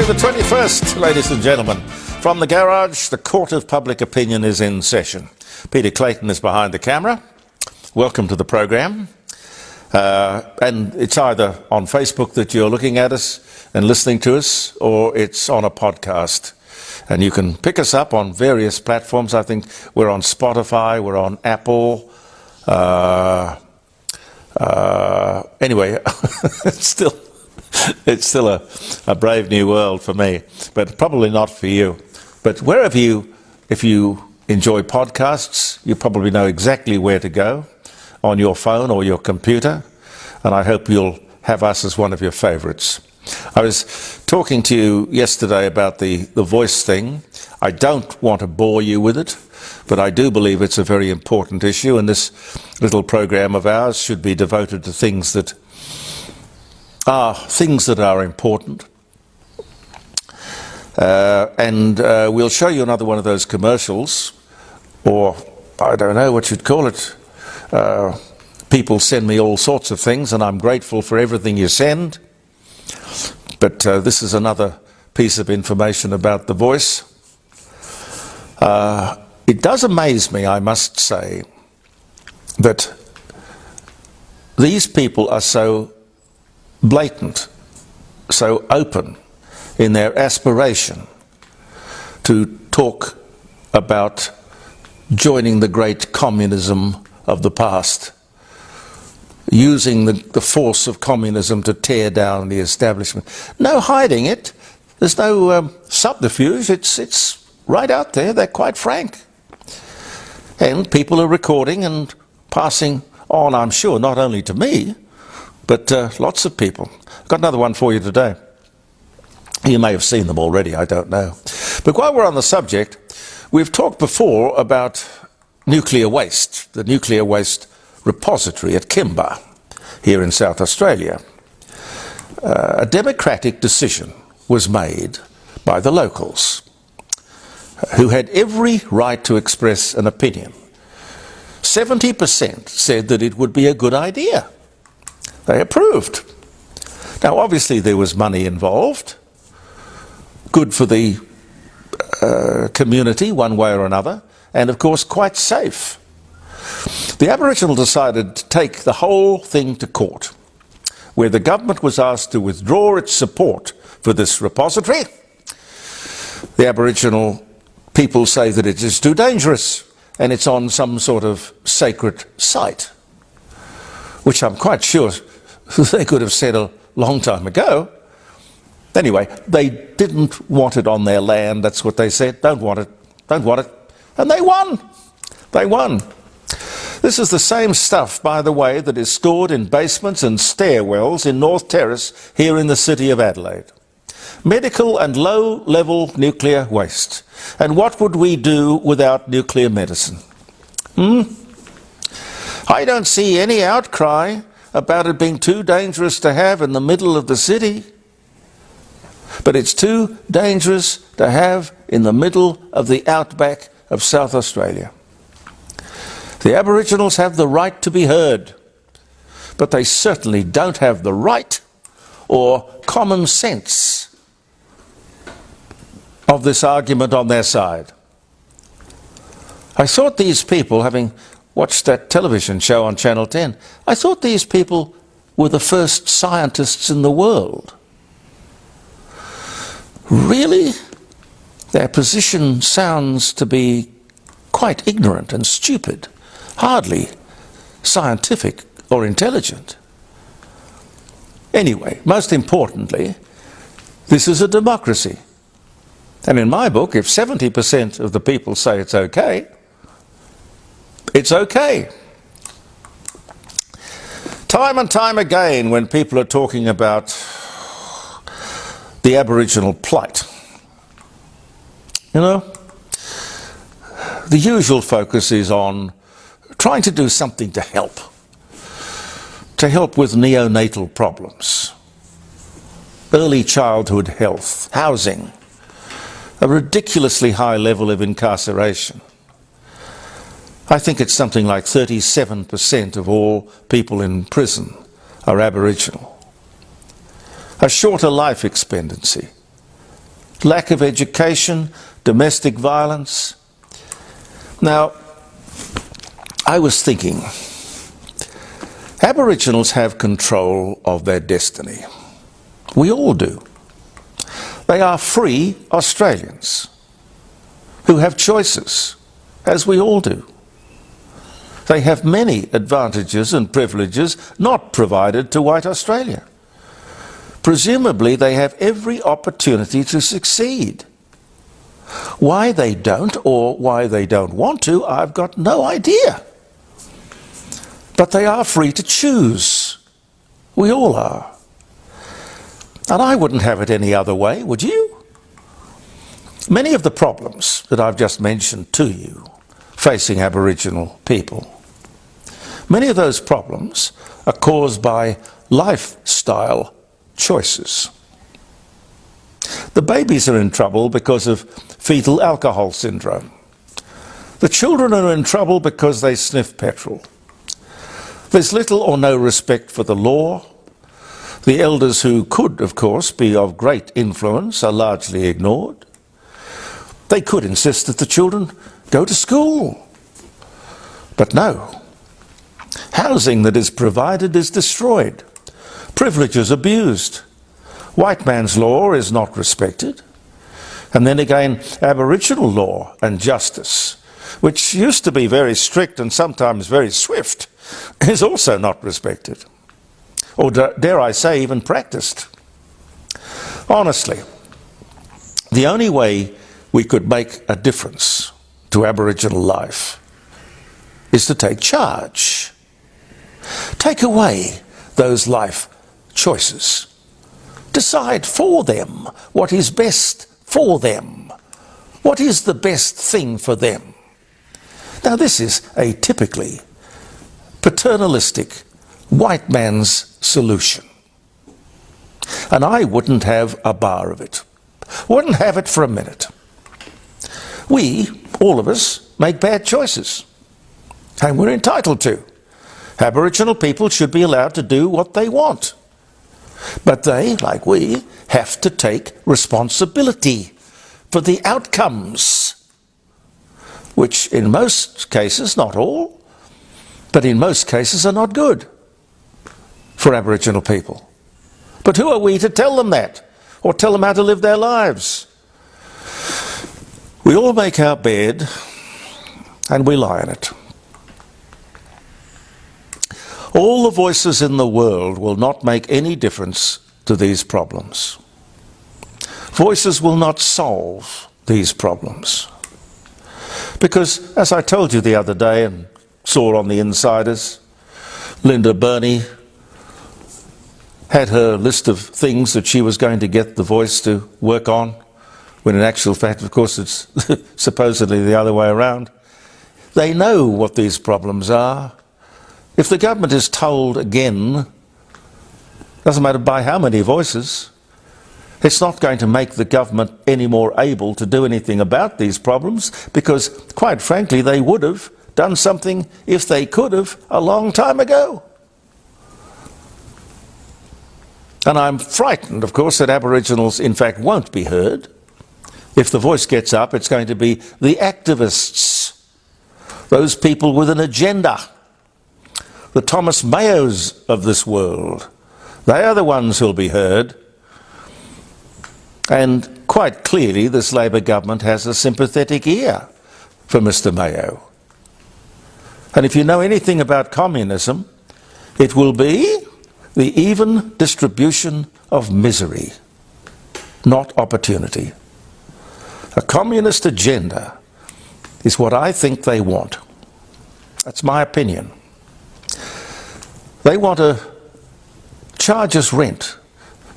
February the 21st, ladies and gentlemen. From the garage, the Court of Public Opinion is in session. Peter Clayton is behind the camera. Welcome to the program. And it's either on Facebook that you're looking at us and listening to us, or it's on a podcast. And you can pick us up on various platforms. I think we're on Spotify, we're on Apple. Anyway, it's still a brave new world for me, but probably not for you. But if you enjoy podcasts, you probably know exactly where to go on your phone or your computer, and I hope you'll have us as one of your favorites. I was talking to you yesterday about the voice thing. I don't want to bore you with it, but I do believe it's a very important issue, and this little program of ours should be devoted to things that are important. And we'll show you another one of those commercials, or I don't know what you'd call it. People send me all sorts of things, and I'm grateful for everything you send. But this is another piece of information about the voice. It does amaze me, I must say, that these people are so blatant, so open in their aspiration to talk about joining the great communism of the past, using the force of communism to tear down the establishment. No hiding it. There's no subterfuge. It's right out there. They're quite frank. And people are recording and passing on, I'm sure, not only to me, but lots of people. I've got another one for you today. You may have seen them already, I don't know. But while we're on the subject, we've talked before about nuclear waste, the nuclear waste repository at Kimba, here in South Australia. A democratic decision was made by the locals, who had every right to express an opinion. 70% said that it would be a good idea. They approved. Now, obviously, there was money involved. Good for the community, one way or another, and, of course, quite safe. The Aboriginal decided to take the whole thing to court, where the government was asked to withdraw its support for this repository. The Aboriginal people say that it is too dangerous, and it's on some sort of sacred site, which I'm quite sure they could have said a long time ago. Anyway, they didn't want it on their land. That's what they said. Don't want it. Don't want it. And they won. They won. This is the same stuff, by the way, that is stored in basements and stairwells in North Terrace here in the city of Adelaide. Medical and low-level nuclear waste. And what would we do without nuclear medicine? I don't see any outcry about it being too dangerous to have in the middle of the city. But it's too dangerous to have in the middle of the outback of South Australia. The Aboriginals have the right to be heard, but they certainly don't have the right or common sense of this argument on their side. I thought these people, having watched that television show on Channel 10, I thought these people were the first scientists in the world. Really? Their position sounds to be quite ignorant and stupid, hardly scientific or intelligent. Anyway, most importantly, this is a democracy. And in my book, if 70% of the people say it's okay, it's okay. Time and time again, when people are talking about the Aboriginal plight, you know, the usual focus is on trying to do something to help with neonatal problems, early childhood health, housing, a ridiculously high level of incarceration. I think it's something like 37% of all people in prison are Aboriginal. A shorter life expectancy, lack of education, domestic violence. Now, I was thinking, Aboriginals have control of their destiny. We all do. They are free Australians who have choices, as we all do. They have many advantages and privileges not provided to white Australia. Presumably they have every opportunity to succeed. Why they don't, or why they don't want to, I've got no idea. But they are free to choose. We all are. And I wouldn't have it any other way, would you? Many of the problems that I've just mentioned to you facing Aboriginal people, many of those problems are caused by lifestyle choices. The babies are in trouble because of fetal alcohol syndrome. The children are in trouble because they sniff petrol. There's little or no respect for the law. The elders who could, of course, be of great influence are largely ignored. They could insist that the children go to school. But no. Housing that is provided is destroyed. Privileges abused. White man's law is not respected. And then again, Aboriginal law and justice, which used to be very strict and sometimes very swift, is also not respected. Or dare I say, even practiced. Honestly, the only way we could make a difference to Aboriginal life is to take charge. Take away those life choices. Decide for them what is best for them. What is the best thing for them? Now this is a typically paternalistic white man's solution. And I wouldn't have a bar of it. Wouldn't have it for a minute. We, all of us, make bad choices. And we're entitled to. Aboriginal people should be allowed to do what they want. But they, like we, have to take responsibility for the outcomes, which in most cases, not all, but in most cases are not good for Aboriginal people. But who are we to tell them that, or tell them how to live their lives? We all make our bed and we lie in it. All the voices in the world will not make any difference to these problems. Voices will not solve these problems. Because, as I told you the other day and saw on the Insiders, Linda Burney had her list of things that she was going to get the Voice to work on, when in actual fact, of course, it's supposedly the other way around. They know what these problems are. If the government is told again, doesn't matter by how many voices, it's not going to make the government any more able to do anything about these problems, because, quite frankly, they would have done something, if they could have, a long time ago. And I'm frightened, of course, that Aboriginals, in fact, won't be heard. If the Voice gets up, it's going to be the activists, those people with an agenda, the Thomas Mayos of this world. They are the ones who'll be heard. And quite clearly, this Labor government has a sympathetic ear for Mr. Mayo. And if you know anything about communism, it will be the even distribution of misery, not opportunity. A communist agenda is what I think they want. That's my opinion. They want to charge us rent.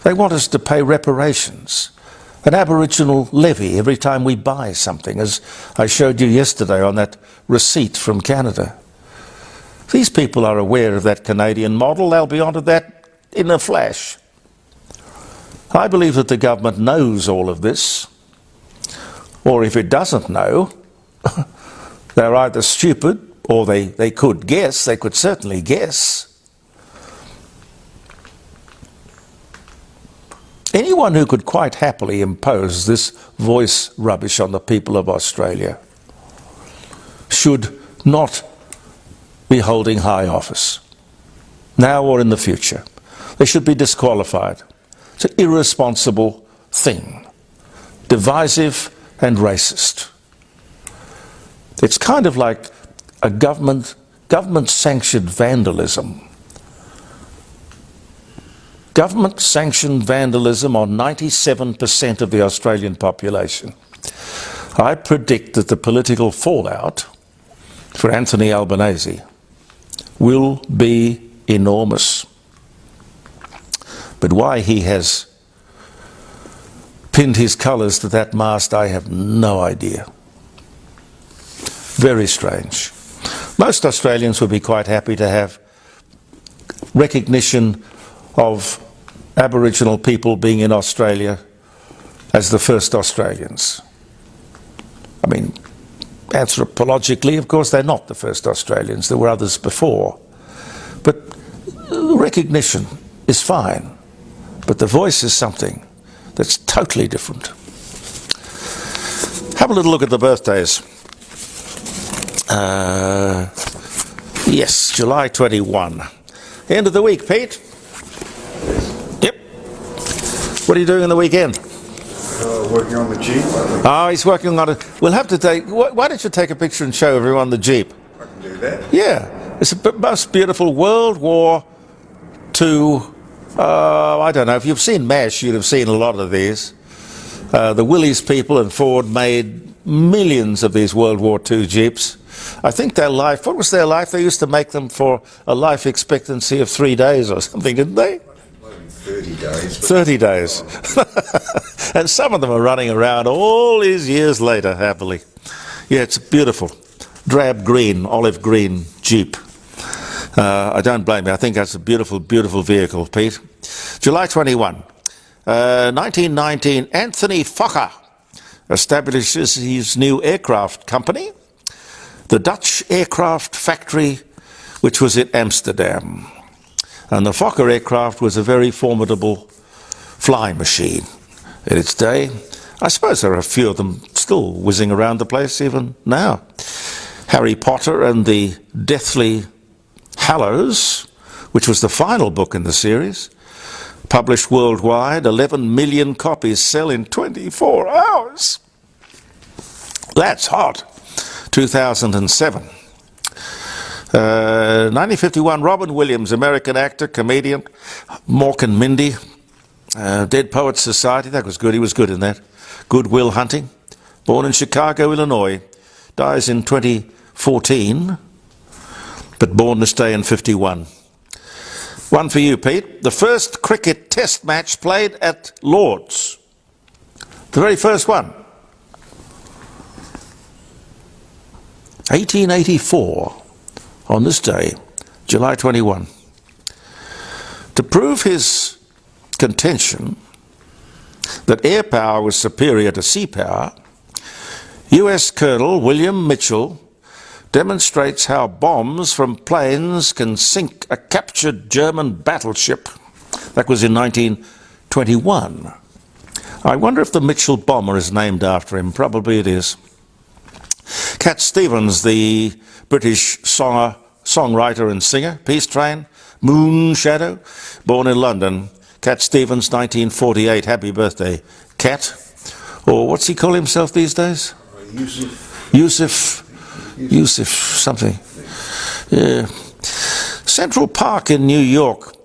They want us to pay reparations, an Aboriginal levy every time we buy something, as I showed you yesterday on that receipt from Canada. These people are aware of that Canadian model. They'll be onto that in a flash. I believe that the government knows all of this, or if it doesn't know, they're either stupid or they could guess. They could certainly guess. anyone who could quite happily impose this voice rubbish on the people of Australia should not be holding high office, now or in the future. They should be disqualified. It's an irresponsible thing, divisive and racist. It's kind of like a government-sanctioned vandalism. Government-sanctioned vandalism on 97% of the Australian population. I predict that the political fallout for Anthony Albanese will be enormous. But why he has pinned his colours to that mast, I have no idea. Very strange. Most Australians would be quite happy to have recognition of Aboriginal people being in Australia as the first Australians. I mean, anthropologically, of course, they're not the first Australians. There were others before. But recognition is fine. But the voice is something that's totally different. Have a little look at the birthdays. Yes, July 21. End of the week, Pete? Yep. What are you doing in the weekend? Working on the Jeep. Oh, he's working on it. We'll have to take... Why don't you take a picture and show everyone the Jeep? I can do that. Yeah. It's the most beautiful World War II... I don't know. If you've seen MASH, you'd have seen a lot of these. The Willys people and Ford made millions of these World War II Jeeps. I think their life... What was their life? They used to make them for a life expectancy of 3 days or something, didn't they? 30 days. 30 days. And some of them are running around all these years later, happily. Yeah, it's a beautiful drab green, olive green Jeep. I don't blame you. I think that's a beautiful, beautiful vehicle, Pete. July 21. 1919, Anthony Fokker establishes his new aircraft company, the Dutch Aircraft Factory, which was in Amsterdam. And the Fokker aircraft was a very formidable flying machine in its day. I suppose there are a few of them still whizzing around the place even now. Harry Potter and the Deathly Hallows, which was the final book in the series, published worldwide. 11 million copies sell in 24 hours. That's hot. 2007. 1951, Robin Williams, American actor, comedian, Mork and Mindy, Dead Poets Society, that was good, he was good in that. Good Will Hunting, born in Chicago, Illinois, dies in 2014, but born this day in 51. One for you, Pete. The first cricket test match played at Lord's. The very first one. 1884. On this day, July 21, to prove his contention that air power was superior to sea power, US Colonel William Mitchell demonstrates how bombs from planes can sink a captured German battleship. That was in 1921. I wonder if the Mitchell bomber is named after him. Probably it is. Cat Stevens, the British songwriter and singer, Peace Train, Moon Shadow, born in London. Cat Stevens, 1948. Happy birthday, Cat. Or what's he call himself these days? Yusuf something. Yeah. Central Park in New York.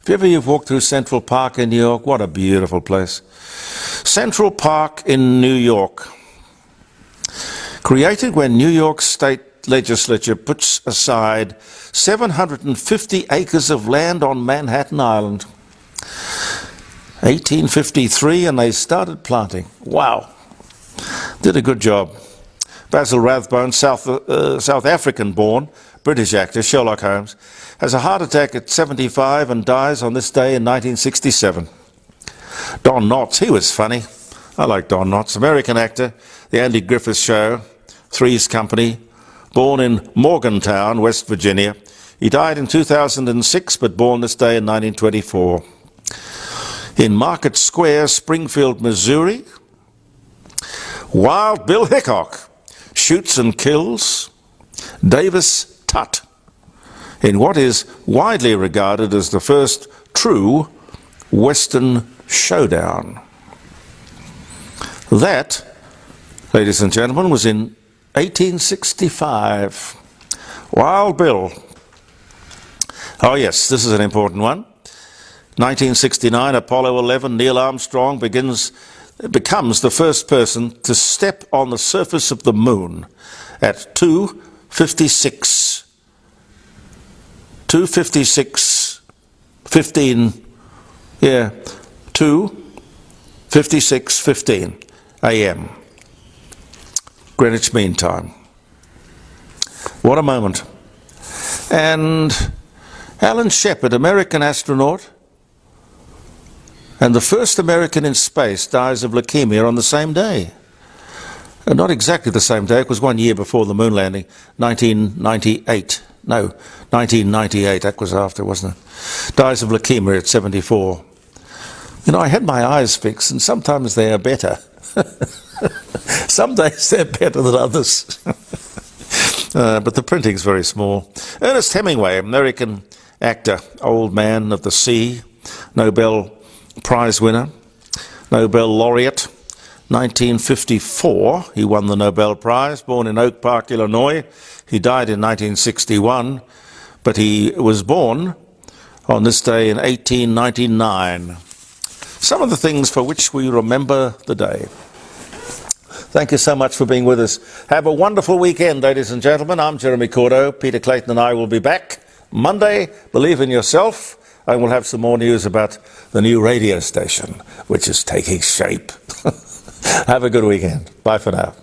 If you've walked through Central Park in New York, what a beautiful place. Central Park in New York. Created when New York State Legislature puts aside 750 acres of land on Manhattan Island. 1853, and they started planting. Wow. Did a good job. Basil Rathbone, South African-born British actor, Sherlock Holmes, has a heart attack at 75 and dies on this day in 1967. Don Knotts, he was funny. I like Don Knotts. American actor, The Andy Griffith Show, Three's Company, born in Morgantown, West Virginia. He died in 2006, but born this day in 1924. In Market Square, Springfield, Missouri, Wild Bill Hickok shoots and kills Davis Tutt in what is widely regarded as the first true Western showdown. That, ladies and gentlemen, was in 1865. Wild Bill. Oh yes, this is an important one. 1969, Apollo 11, Neil Armstrong becomes the first person to step on the surface of the moon at 2:56:15 a.m. Greenwich Mean Time. What a moment. And Alan Shepard, American astronaut, and the first American in space, dies of leukemia on the same day. Not exactly the same day, it was 1 year before the moon landing, 1998. No, 1998, that was after, wasn't it? Dies of leukemia at 74. You know, I had my eyes fixed, and sometimes they are better. Some days they're better than others. But the printing's very small. Ernest Hemingway, American actor, old man of the sea, Nobel Prize winner, Nobel laureate. 1954, he won the Nobel Prize, born in Oak Park, Illinois. He died in 1961, but he was born on this day in 1899. Some of the things for which we remember the day. Thank you so much for being with us. Have a wonderful weekend, ladies and gentlemen. I'm Jeremy Cordo. Peter Clayton and I will be back Monday. Believe in yourself. And we'll have some more news about the new radio station, which is taking shape. Have a good weekend. Bye for now.